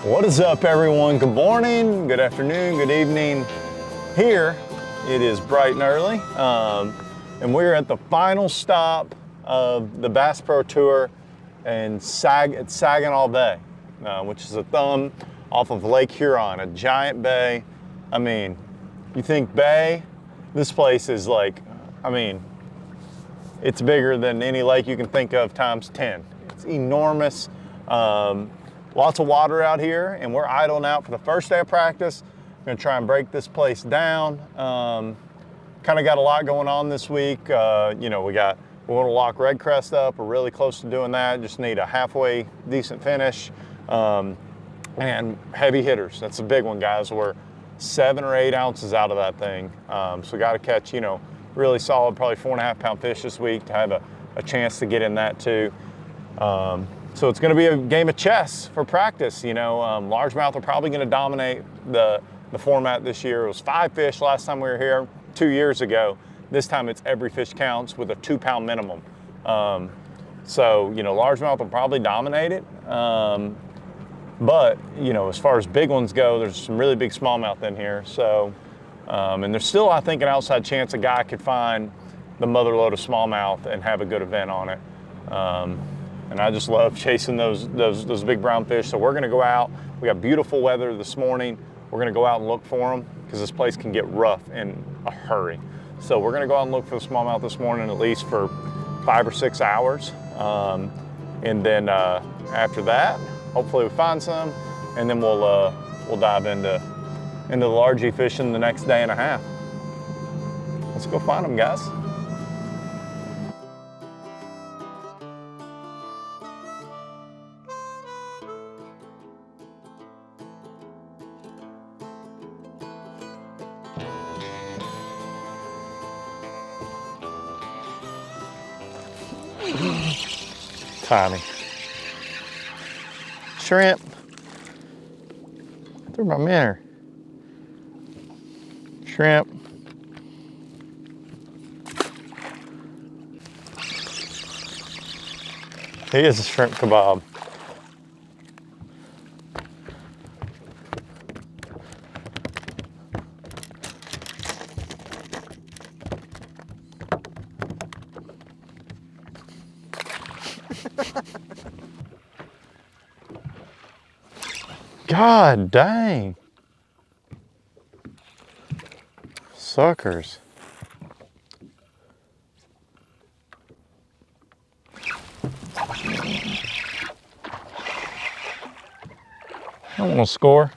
What is up, everyone? Good morning, good afternoon, good evening. Here it is bright and early, and we're at the final stop of the Bass Pro Tour at Saginaw Bay, which is a thumb off of Lake Huron, a giant bay. I mean, you think bay, this place is like, I mean, it's bigger than any lake you can think of times 10. It's enormous. Lots of water out here, and we're idling out for the first day of practice. I'm gonna try and break this place down. Kind of got a lot going on this week. You know, we're gonna lock RedCrest up. We're really close to doing that. Just need a halfway decent finish. And heavy hitters, that's a big one, guys. We're 7 or 8 ounces out of that thing. So got to catch, you know, really solid, probably 4.5 pound fish this week to have a chance to get in that too. So it's going to be a game of chess for practice. You know, largemouth are probably going to dominate the format this year. It was 5 fish last time we were here 2 years ago. This time it's every fish counts with a 2 pound minimum. So, you know, largemouth will probably dominate it. But, you know, as far as big ones go, there's some really big smallmouth in here. So, and there's still, I think, an outside chance a guy could find the mother load of smallmouth and have a good event on it. And I just love chasing those big brown fish. So we're gonna go out. We got beautiful weather this morning. We're gonna go out and look for them because this place can get rough in a hurry. So we're gonna go out and look for the smallmouth this morning, at least for 5 or 6 hours. And then after that, hopefully we find some, and then we'll dive into the largie fishing the next day and a half. Let's go find them, guys. Tiny shrimp through my minnow. Shrimp. He is a shrimp kebab. God dang. Suckers. I want to score.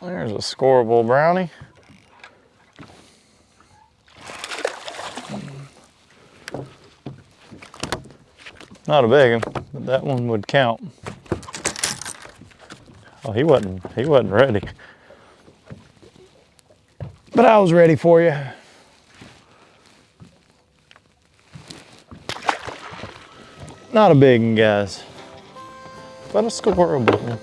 There's a scoreable brownie. Not a big one, but that one would count. Oh, he wasn't ready. But I was ready for you. Not a big one, guys, but a scoreable one.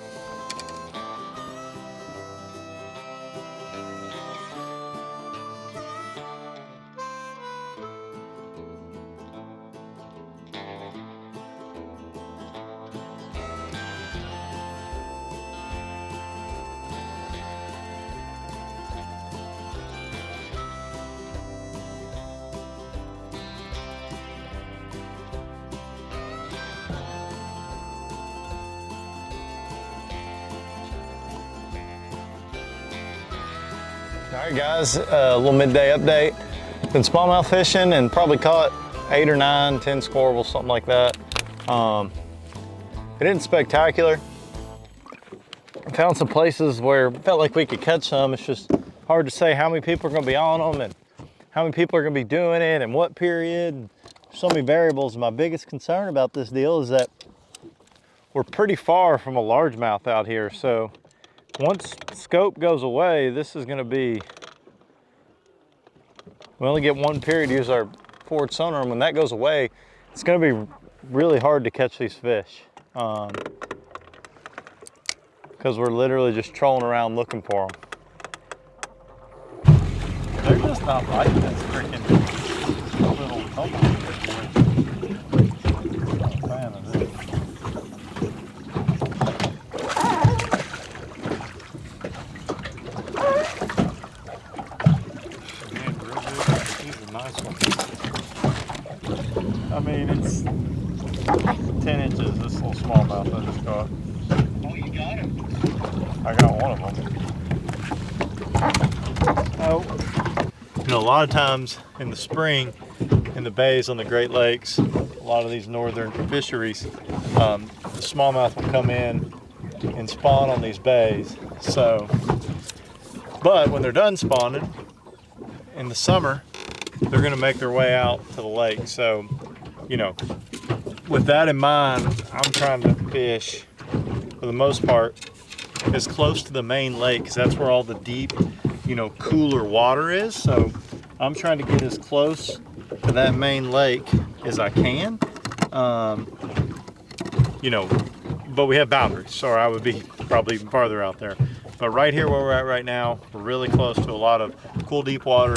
All right, guys, a little midday update. Been smallmouth fishing and probably caught 8 or 9, 10 scoreables, something like that. It isn't spectacular. Found some places where it felt like we could catch some. It's just hard to say how many people are gonna be on them and how many people are gonna be doing it and what period. So many variables. My biggest concern about this deal is that we're pretty far from a largemouth out here. So once scope goes away, this is gonna be, we only get one period to use our forward sonar, and when that goes away, it's gonna be really hard to catch these fish. Because we're literally just trolling around looking for them. They're just not biting this freaking little tomahawk. I'm a fan of this. I mean, it's 10 inches, this little smallmouth I just caught. Oh, you got him. I got one of them. Oh. You know, a lot of times in the spring, in the bays on the Great Lakes, a lot of these northern fisheries, the smallmouth will come in and spawn on these bays. So, but when they're done spawning in the summer, they're going to make their way out to the lake. So, you know, with that in mind, I'm trying to fish, for the most part, as close to the main lake, because that's where all the deep, you know, cooler water is. So I'm trying to get as close to that main lake as I can. You know, but we have boundaries, or I would be probably even farther out there. But right here where we're at right now, we're really close to a lot of cool deep water.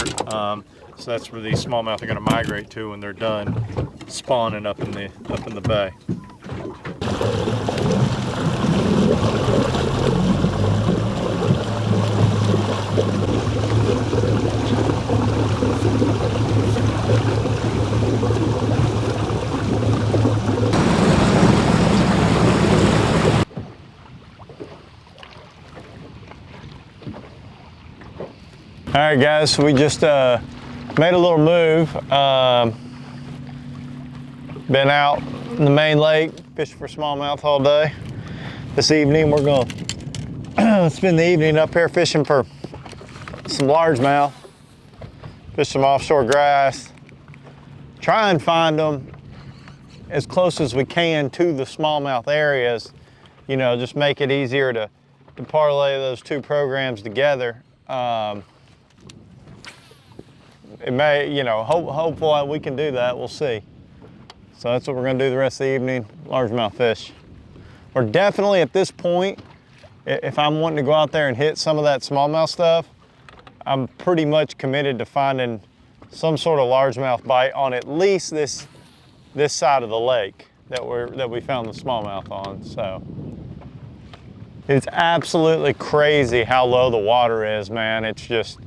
So that's where these smallmouth are going to migrate to when they're done spawning up in the bay. All right, guys, so we just made a little move. Been out in the main lake, fishing for smallmouth all day. This evening, we're gonna spend the evening up here fishing for some largemouth, fish some offshore grass, try and find them as close as we can to the smallmouth areas. You know, just make it easier to parlay those two programs together. It may, you know, hopefully we can do that, we'll see. So that's what we're gonna do the rest of the evening, largemouth fish. We're definitely at this point, if I'm wanting to go out there and hit some of that smallmouth stuff, I'm pretty much committed to finding some sort of largemouth bite on at least this side of the lake that we found the smallmouth on. So it's absolutely crazy how low the water is, man. It's just,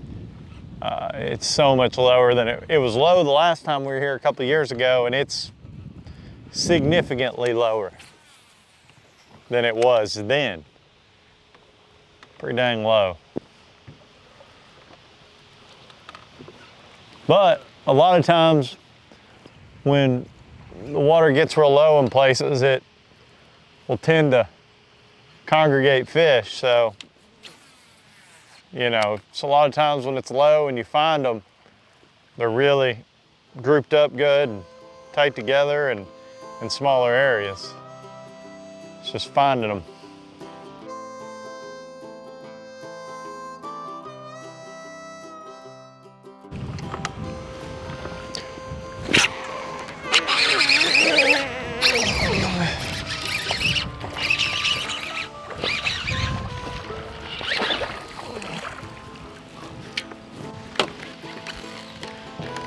it's so much lower than it was low the last time we were here a couple of years ago, and it's significantly lower than it was then. Pretty dang low. But a lot of times when the water gets real low in places, it will tend to congregate fish. So, you know, it's a lot of times when it's low and you find them, they're really grouped up good and tight together and in smaller areas. It's just finding them.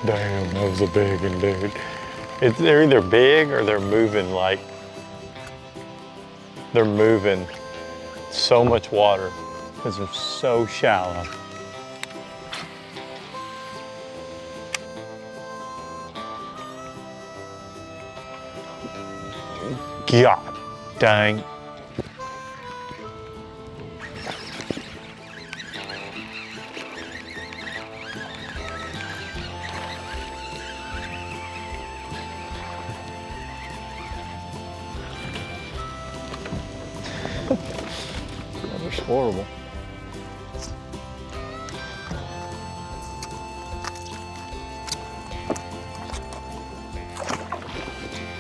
Damn, that was a big one, dude. They're either big or they're moving like, they're moving so much water because they're so shallow. God dang. That was horrible.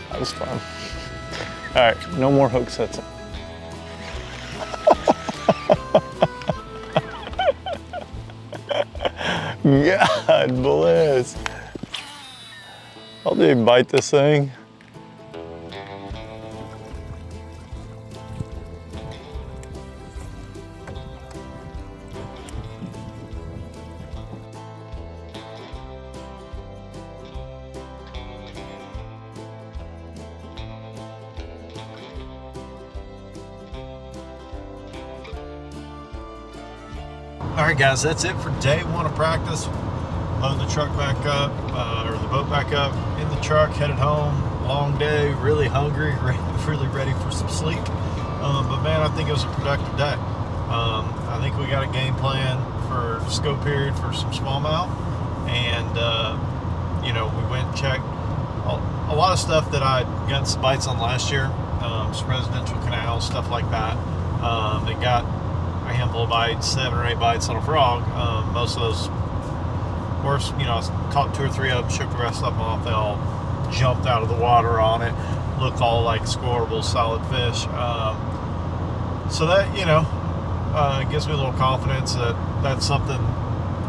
That was fun. All right, no more hook sets. God bless. I'll do bite this thing. All right, guys, that's it for day one of practice. Load the truck back up, or the boat back up in the the truck, headed home. Long day, really hungry, really ready for some sleep. But man, I think it was a productive day. I think we got a game plan for scope period for some smallmouth, and you know, we went and checked a lot of stuff that I'd gotten some bites on last year, some residential canals, stuff like that. It got a handful of bites, 7 or 8 bites on a frog. Most of those were, you know, I caught 2 or 3 of them, shook the rest of them off. They all jumped out of the water on it, looked all like scoreable, solid fish. So that, you know, gives me a little confidence that that's something.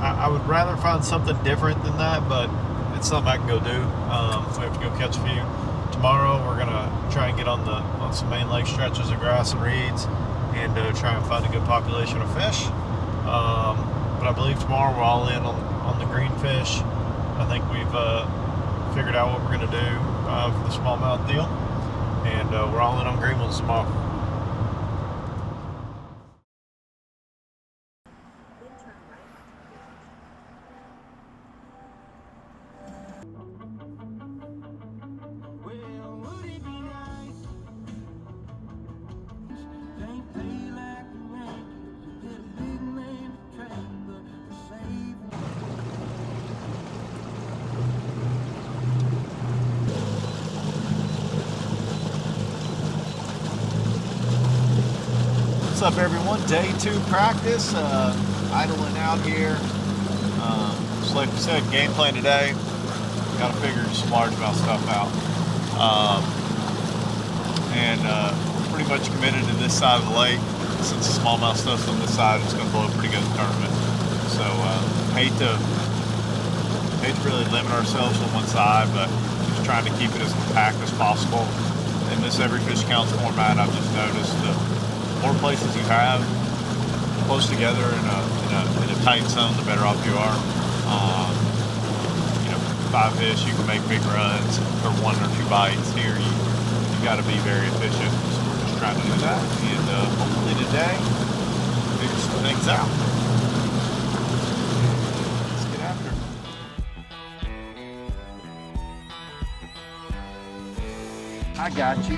I would rather find something different than that, but it's something I can go do. We have to go catch a few. Tomorrow we're gonna try and get on some main lake stretches of grass and reeds, and try and find a good population of fish. But I believe tomorrow we're all in on the green fish. I think we've figured out what we're gonna do for the smallmouth deal, and we're all in on green ones tomorrow. What's up, everyone? Day 2 practice, idling out here. Just like we said, game plan today. Got to figure some largemouth stuff out, and pretty much committed to this side of the lake. Since the smallmouth stuff's on this side, it's going to blow pretty good in the tournament. So hate to really limit ourselves on one side, but just trying to keep it as compact as possible. In this every fish counts format, I've just noticed the more places you have close together in a tight zone, the better off you are. You know, 5 fish, you can make big runs for 1 or 2 bites. Here, you got to be very efficient. So we're just trying to do that, and hopefully today, figure some things out. Let's get after it. I got you.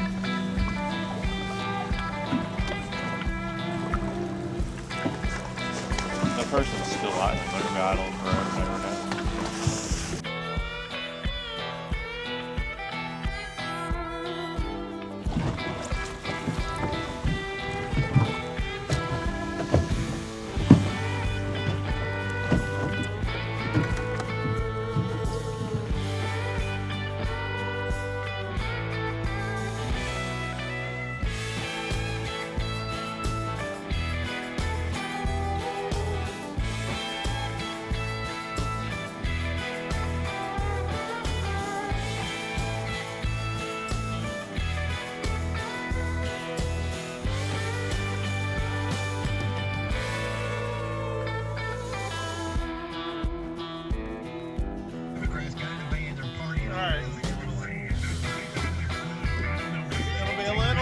Person's still idle. They're gonna be idle forever now.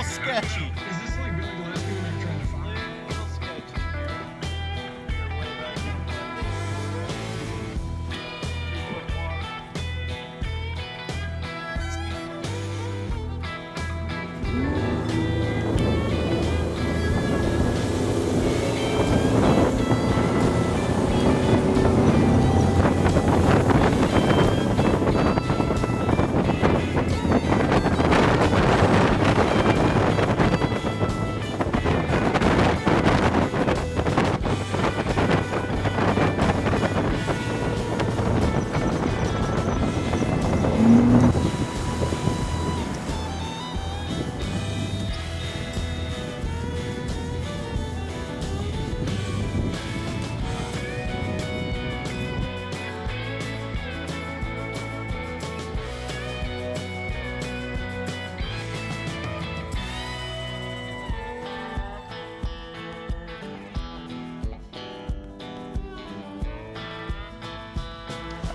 Sketchy. Is this like really last year when you're trying to find a little sketchy here? You're way back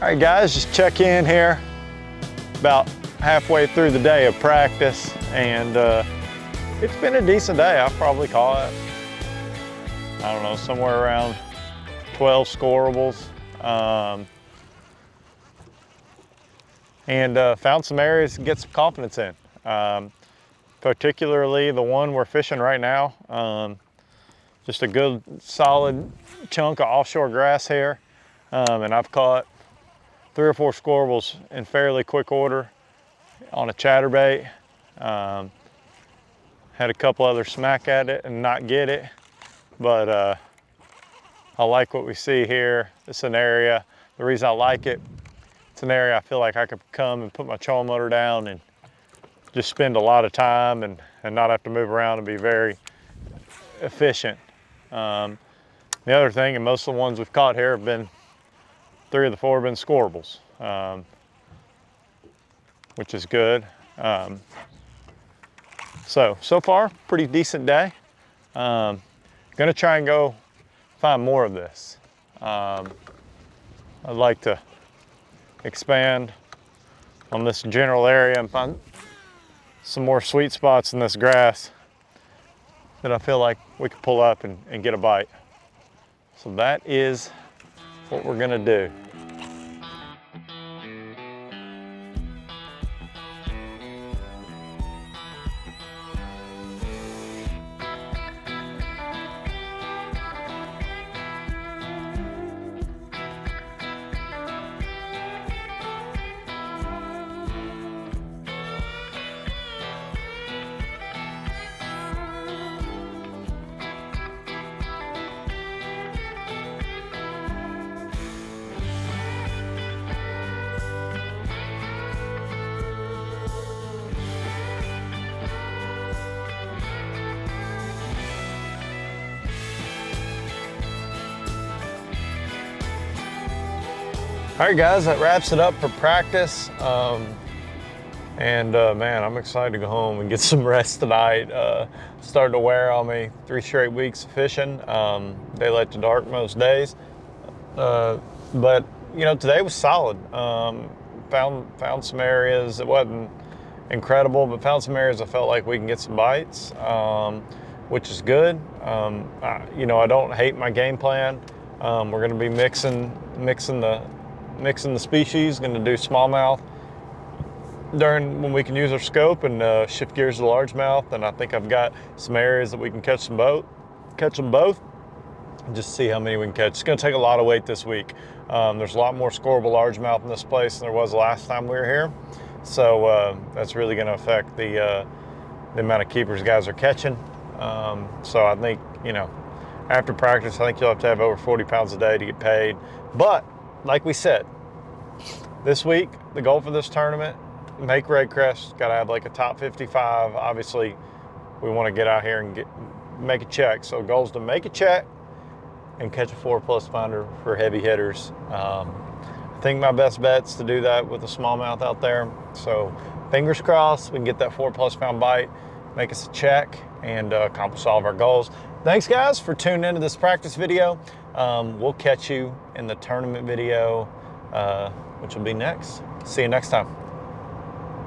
All right, guys, just check in here about halfway through the day of practice, and it's been a decent day. I'll probably call it, I don't know, somewhere around 12 scorables. and found some areas to get some confidence in. Particularly the one we're fishing right now. Just a good solid chunk of offshore grass here. And I've caught 3 or 4 squirrels in fairly quick order on a chatterbait. Had a couple other smack at it and not get it, but I like what we see here. It's an area, the reason I like it, it's an area I feel like I could come and put my trolling motor down and just spend a lot of time and not have to move around and be very efficient. The other thing, and most of the ones we've caught here have been, 3 of the 4 have been squirrels, which is good. So far, pretty decent day. Gonna try and go find more of this. I'd like to expand on this general area and find some more sweet spots in this grass that I feel like we could pull up and get a bite. So that is what we're gonna do. All right, guys, that wraps it up for practice. Man, I'm excited to go home and get some rest tonight. Starting to wear on me, 3 straight weeks of fishing. Daylight to dark most days. But you know, today was solid. Found some areas that wasn't incredible, but found some areas I felt like we can get some bites, which is good. You know, I don't hate my game plan. We're going to be mixing the species. Going to do smallmouth during when we can use our scope and shift gears to largemouth. And I think I've got some areas that we can catch them both. Just see how many we can catch. It's going to take a lot of weight this week. There's a lot more scoreable largemouth in this place than there was last time we were here. So that's really going to affect the amount of keepers guys are catching. So I think, you know, after practice, I think you'll have to have over 40 pounds a day to get paid. But like we said, this week, the goal for this tournament, make RedCrest. Got to have like a top 55. Obviously, we want to get out here and make a check. So the goal is to make a check and catch a 4+ pounder for heavy hitters. I think my best bet's to do that with a smallmouth out there. So fingers crossed we can get that 4+ pound bite, make us a check, and accomplish all of our goals. Thanks, guys, for tuning into this practice video. We'll catch you in the tournament video, which will be next. See you next time.